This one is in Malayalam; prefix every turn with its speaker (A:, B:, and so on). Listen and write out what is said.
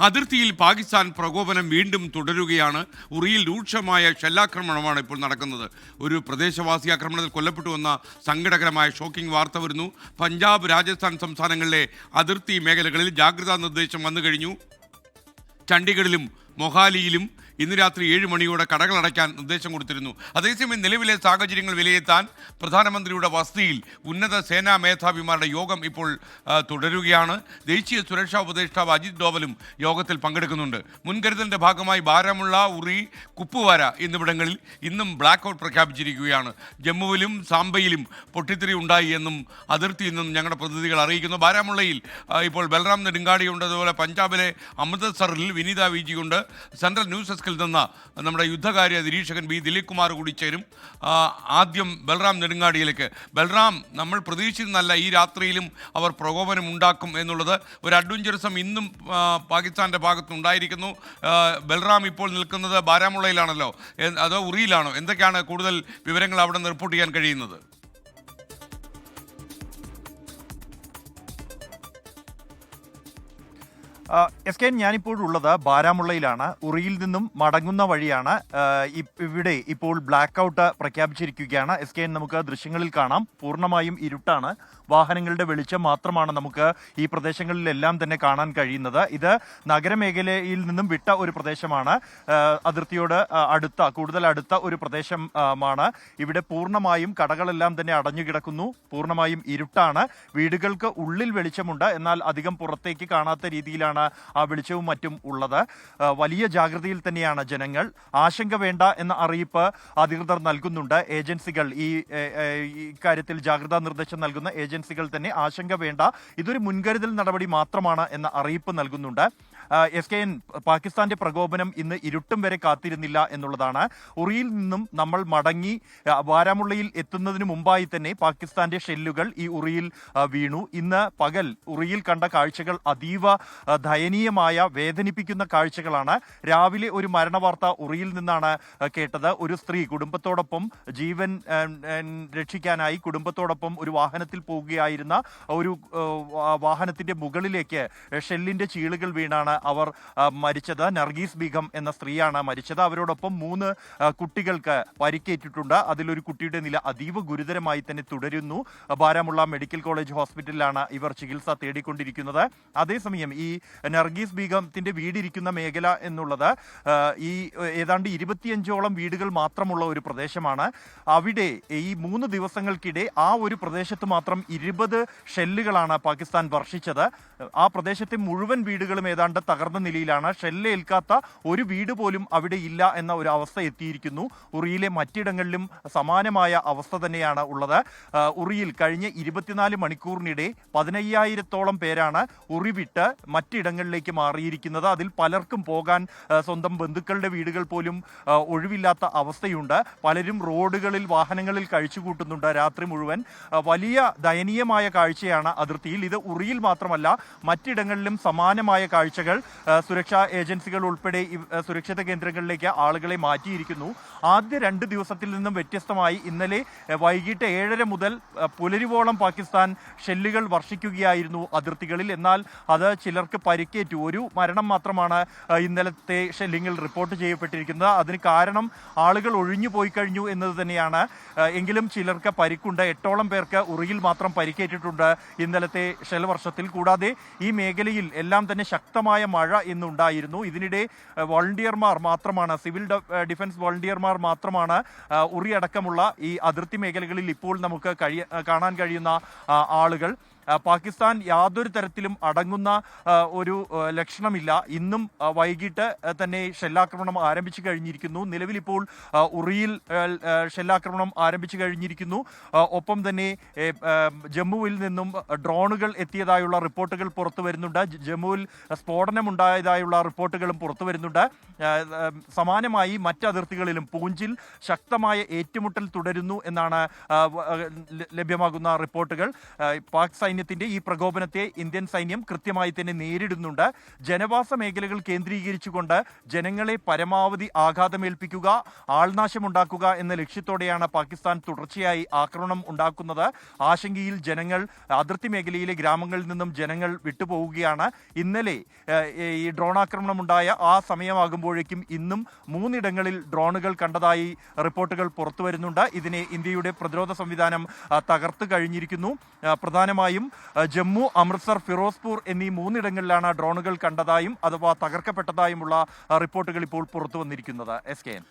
A: അതിർത്തിയിൽ പാകിസ്ഥാൻ പ്രകോപനം വീണ്ടും തുടരുകയാണ്. ഉറിയിൽ രൂക്ഷമായ ഷെല്ലാക്രമണമാണ് ഇപ്പോൾ നടക്കുന്നത്. ഒരു പ്രദേശവാസി ആക്രമണത്തിൽ കൊല്ലപ്പെട്ടുവെന്ന സങ്കടകരമായ ഷോക്കിംഗ് വാർത്ത വരുന്നു. പഞ്ചാബ്, രാജസ്ഥാൻ സംസ്ഥാനങ്ങളിലെ അതിർത്തി മേഖലകളിൽ ജാഗ്രതാ നിർദ്ദേശം വന്നു കഴിഞ്ഞു. ചണ്ഡീഗഡിലും മൊഹാലിയിലും ഇന്ന് രാത്രി 7 മണിയോടെ കടകൾ അടയ്ക്കാൻ നിർദ്ദേശം കൊടുത്തിരുന്നു. അതേസമയം നിലവിലെ സാഹചര്യങ്ങൾ വിലയിരുത്താൻ പ്രധാനമന്ത്രിയുടെ വസതിയിൽ ഉന്നത സേനാ മേധാവിമാരുടെ യോഗം ഇപ്പോൾ തുടരുകയാണ്. ദേശീയ സുരക്ഷാ ഉപദേഷ്ടാവ് അജിത് ഡോവലും യോഗത്തിൽ പങ്കെടുക്കുന്നുണ്ട്. മുൻകരുതലിൻ്റെ ഭാഗമായി ബാരാമുള്ള, ഉറി, കുപ്വാര എന്നിവിടങ്ങളിൽ ഇന്നും ബ്ലാക്ക് ഔട്ട് പ്രഖ്യാപിച്ചിരിക്കുകയാണ്. ജമ്മുവിലും സാംബയിലും പൊട്ടിത്തെറി ഉണ്ടായി എന്നും അതിർത്തിയിൽ നിന്നും ഞങ്ങളുടെ പ്രതിനിധികൾ അറിയിക്കുന്നു. ബാരാമുള്ളയിൽ ഇപ്പോൾ ബൽറാം നെടുങ്കാടിയുണ്ട്. അതുപോലെ പഞ്ചാബിലെ അമൃത്സറിൽ വിനീത വിജിയുണ്ട്. സെൻട്രൽ ന്യൂസ് ഡെസ്കിൽ നിന്ന് നമ്മുടെ യുദ്ധകാര്യ നിരീക്ഷകൻ ബി ദിലീപ് കുമാർ കൂടി ചേരും. ആദ്യം ബൽറാം നെടുങ്കാടിയിലേക്ക്. ബൽറാം, നമ്മൾ പ്രതീക്ഷിക്കുന്നല്ല ഈ രാത്രിയിലും അവർ പ്രകോപനം ഉണ്ടാക്കും എന്നുള്ളത്. ഒരു അഡ്വഞ്ചറിസം ഇന്നും പാകിസ്ഥാൻ്റെ ഭാഗത്തുനിന്നുണ്ടായിരിക്കുന്നു. ബൽറാം ഇപ്പോൾ നിൽക്കുന്നത് ബാരാമുള്ളയിലാണല്ലോ, അതോ ഉറിയിലാണോ? എന്തൊക്കെയാണ് കൂടുതൽ വിവരങ്ങൾ അവിടെ നിന്ന് റിപ്പോർട്ട് ചെയ്യാൻ കഴിയുന്നത്?
B: S K, ഞാനിപ്പോഴുള്ളത് ബാരാമുള്ളയിലാണ്. ഉറിയിൽ നിന്നും മടങ്ങുന്ന വഴിയാണ്. ഇവിടെ ഇപ്പോൾ ബ്ലാക്ക് ഔട്ട് പ്രഖ്യാപിച്ചിരിക്കുകയാണ്. എസ് കെ, നമുക്ക് ദൃശ്യങ്ങളിൽ കാണാം, പൂർണ്ണമായും ഇരുട്ടാണ്. വാഹനങ്ങളുടെ വെളിച്ചം മാത്രമാണ് നമുക്ക് ഈ പ്രദേശങ്ങളിലെല്ലാം തന്നെ കാണാൻ കഴിയുന്നത്. ഇത് നഗരമേഖലയിൽ നിന്നും വിട്ട ഒരു പ്രദേശമാണ്. അതിർത്തിയോട് കൂടുതൽ അടുത്ത ഒരു പ്രദേശമാണ്. ഇവിടെ പൂർണ്ണമായും കടകളെല്ലാം തന്നെ അടഞ്ഞു കിടക്കുന്നു. പൂർണ്ണമായും ഇരുട്ടാണ്. വീടുകൾക്ക് ഉള്ളിൽ വെളിച്ചമുണ്ട്, എന്നാൽ അധികം പുറത്തേക്ക് കാണാത്ത രീതിയിലാണ് ആ വെളിച്ചവും മറ്റും ഉള്ളത്. വലിയ ജാഗ്രതയിൽ തന്നെയാണ് ജനങ്ങൾ. ആശങ്ക വേണ്ട എന്ന അറിയിപ്പ് അധികൃതർ നൽകുന്നുണ്ട്. ഏജൻസികൾ ഈ കാര്യത്തിൽ ജാഗ്രതാ നിർദ്ദേശം നൽകുന്ന ഏജൻസികൾ തന്നെ ആശങ്ക വേണ്ട, ഇതൊരു മുൻകരുതൽ നടപടി മാത്രമാണ് എന്ന അറിയിപ്പ് നൽകുന്നുണ്ട്. എസ് കെ എൻ, പാകിസ്ഥാന്റെ പ്രകോപനം ഇന്ന് ഇരുട്ടും വരെ കാത്തിരുന്നില്ല എന്നുള്ളതാണ്. ഉറിയിൽ നിന്നും നമ്മൾ മടങ്ങി ബാരാമുള്ളയിൽ എത്തുന്നതിന് മുമ്പായി തന്നെ പാകിസ്ഥാന്റെ ഷെല്ലുകൾ ഈ ഉറിയിൽ വീണു. ഇന്ന് പകൽ ഉറിയിൽ കണ്ട കാഴ്ചകൾ അതീവ ദയനീയമായ, വേദനിപ്പിക്കുന്ന കാഴ്ചകളാണ്. രാവിലെ ഒരു മരണവാർത്ത ഉറിയിൽ നിന്നാണ് കേട്ടത്. ഒരു സ്ത്രീ കുടുംബത്തോടൊപ്പം ജീവൻ രക്ഷിക്കാനായി കുടുംബത്തോടൊപ്പം ഒരു വാഹനത്തിൽ പോവുകയായിരുന്ന ഒരു വാഹനത്തിന്റെ മുകളിലേക്ക് ഷെല്ലിന്റെ ചീളുകൾ വീണാണ് അവർ മരിച്ചത്. നർഗീസ് ബീഗം എന്ന സ്ത്രീയാണ് മരിച്ചത്. അവരോടൊപ്പം 3 കുട്ടികൾക്ക് പരിക്കേറ്റിട്ടുണ്ട്. അതിലൊരു കുട്ടിയുടെ നില അതീവ ഗുരുതരമായി തന്നെ തുടരുന്നു. ബാരാമുള്ള മെഡിക്കൽ കോളേജ് ഹോസ്പിറ്റലിലാണ് ഇവർ ചികിത്സ തേടിക്കൊണ്ടിരിക്കുന്നത്. അതേസമയം ഈ നർഗീസ് ബീഗത്തിന്റെ വീടിരിക്കുന്ന മേഖല എന്നുള്ളത് ഈ ഏതാണ്ട് 25ഓളം വീടുകൾ മാത്രമുള്ള ഒരു പ്രദേശമാണ്. അവിടെ ഈ 3 ദിവസങ്ങൾക്കിടെ ആ ഒരു പ്രദേശത്ത് മാത്രം 20 ഷെല്ലുകളാണ് പാകിസ്ഥാൻ വർഷിച്ചത്. ആ പ്രദേശത്തെ മുഴുവൻ വീടുകളും ഏതാണ്ട് തകർന്ന നിലയിലാണ്. ഷെല്ലേൽക്കാത്ത ഒരു വീട് പോലും അവിടെ ഇല്ല എന്ന ഒരു അവസ്ഥ എത്തിയിരിക്കുന്നു. ഉറിയിലെ മറ്റിടങ്ങളിലും സമാനമായ അവസ്ഥ തന്നെയാണ് ഉള്ളത്. ഉറിയിൽ കഴിഞ്ഞ 24 മണിക്കൂറിനിടെ 15,000-ഓളം പേരാണ് ഉറി വിട്ട് മറ്റിടങ്ങളിലേക്ക് മാറിയിരിക്കുന്നത്. അതിൽ പലർക്കും പോകാൻ സ്വന്തം ബന്ധുക്കളുടെ വീടുകൾ പോലും ഒഴിവില്ലാത്ത അവസ്ഥയുണ്ട്. പലരും റോഡുകളിൽ, വാഹനങ്ങളിൽ കഴിച്ചുകൂട്ടുന്നുണ്ട് രാത്രി മുഴുവൻ. വലിയ ദയനീയമായ കാഴ്ചയാണ് അതിർത്തിയിൽ. ഇത് ഉറിയിൽ മാത്രമല്ല, മറ്റിടങ്ങളിലും സമാനമായ കാഴ്ചകൾ. സുരക്ഷാ ഏജൻസികൾ ഉൾപ്പെടെ സുരക്ഷിത കേന്ദ്രങ്ങളിലേക്ക് ആളുകളെ മാറ്റിയിരിക്കുന്നു. ആദ്യ 2 ദിവസത്തിൽ നിന്നും വ്യത്യസ്തമായി ഇന്നലെ വൈകിട്ട് 7:30 മുതൽ പുലരുവോളം പാകിസ്ഥാൻ ഷെല്ലുകൾ വർഷിക്കുകയായിരുന്നു അതിർത്തികളിൽ. എന്നാൽ അത് ചിലർക്ക് പരിക്കേറ്റു. ഒരു മരണം മാത്രമാണ് ഇന്നലത്തെ ഷെല്ലിങ്ങിൽ റിപ്പോർട്ട് ചെയ്യപ്പെട്ടിരിക്കുന്നത്. അതിന് കാരണം ആളുകൾ ഒഴിഞ്ഞു പോയി കഴിഞ്ഞു എന്നത് തന്നെയാണ്. എങ്കിലും ചിലർക്ക് പരിക്കുണ്ട്. 8ഓളം പേർക്ക് ഉറിയിൽ മാത്രം പരിക്കേറ്റിട്ടുണ്ട് ഇന്നലത്തെ ഷെൽ വർഷത്തിൽ. കൂടാതെ ഈ മേഖലയിൽ എല്ലാം തന്നെ ശക്തമായ മഴ ഇന്നുണ്ടായിരുന്നു. ഇതിനിടെ വോളണ്ടിയർമാർ മാത്രമാണ്, സിവിൽ ഡിഫൻസ് വോളണ്ടിയർമാർ മാത്രമാണ് ഉറി അടക്കമുള്ള ഈ അതിർത്തി മേഖലകളിൽ ഇപ്പോൾ നമുക്ക് കാണാൻ കഴിയുന്ന ആളുകൾ. പാകിസ്ഥാൻ യാതൊരു തരത്തിലും അടങ്ങുന്ന ഒരു ലക്ഷണമില്ല. ഇന്നും വൈകിട്ട് തന്നെ ഷെല്ലാക്രമണം ആരംഭിച്ചു കഴിഞ്ഞിരിക്കുന്നു. നിലവിലിപ്പോൾ ഉറിയിൽ ഷെല്ലാക്രമണം ആരംഭിച്ചു കഴിഞ്ഞിരിക്കുന്നു. ഒപ്പം തന്നെ ജമ്മുവിൽ നിന്നും ഡ്രോണുകൾ എത്തിയതായുള്ള റിപ്പോർട്ടുകൾ പുറത്തു വരുന്നുണ്ട്. ജമ്മുവിൽ സ്ഫോടനമുണ്ടായതായുള്ള റിപ്പോർട്ടുകളും പുറത്തു വരുന്നുണ്ട്. സമാനമായി മറ്റ് അതിർത്തികളിലും പൂഞ്ചിൽ ശക്തമായ ഏറ്റുമുട്ടൽ തുടരുന്നു എന്നാണ് ലഭ്യമാകുന്ന റിപ്പോർട്ടുകൾ. പാക് സൈന്യം സൈന്യത്തിന്റെ ഈ പ്രകോപനത്തെ ഇന്ത്യൻ സൈന്യം കൃത്യമായി തന്നെ നേരിടുന്നുണ്ട്. ജനവാസ മേഖലകൾ കേന്ദ്രീകരിച്ചുകൊണ്ട് ജനങ്ങളെ പരമാവധി ആഘാതമേൽപ്പിക്കുക, ആൾനാശമുണ്ടാക്കുക എന്ന ലക്ഷ്യത്തോടെയാണ് പാകിസ്ഥാൻ തുടർച്ചയായി ആക്രമണം ഉണ്ടാക്കുന്നത്. ആശങ്കയിൽ ജനങ്ങൾ, അതിർത്തി മേഖലയിലെ ഗ്രാമങ്ങളിൽ നിന്നും ജനങ്ങൾ വിട്ടുപോവുകയാണ്. ഇന്നലെ ഈ ഡ്രോൺ ആക്രമണം ഉണ്ടായ ആ സമയമാകുമ്പോഴേക്കും ഇന്നും 3 ഇടങ്ങളിൽ ഡ്രോണുകൾ കണ്ടതായി റിപ്പോർട്ടുകൾ പുറത്തു വരുന്നുണ്ട്. ഇതിനെ ഇന്ത്യയുടെ പ്രതിരോധ സംവിധാനം തകർത്ത് കഴിഞ്ഞിരിക്കുന്നു. പ്രധാനമായും ജമ്മു, അമൃത്സർ, ഫിറോസ്പൂർ എന്നീ 3 ഇടങ്ങളിലാണ് ഡ്രോണുകൾ കണ്ടതായും അഥവാ തകർക്കപ്പെട്ടതായുമുള്ള റിപ്പോർട്ടുകൾ ഇപ്പോൾ പുറത്തു വന്നിരിക്കുന്നത്. SKN.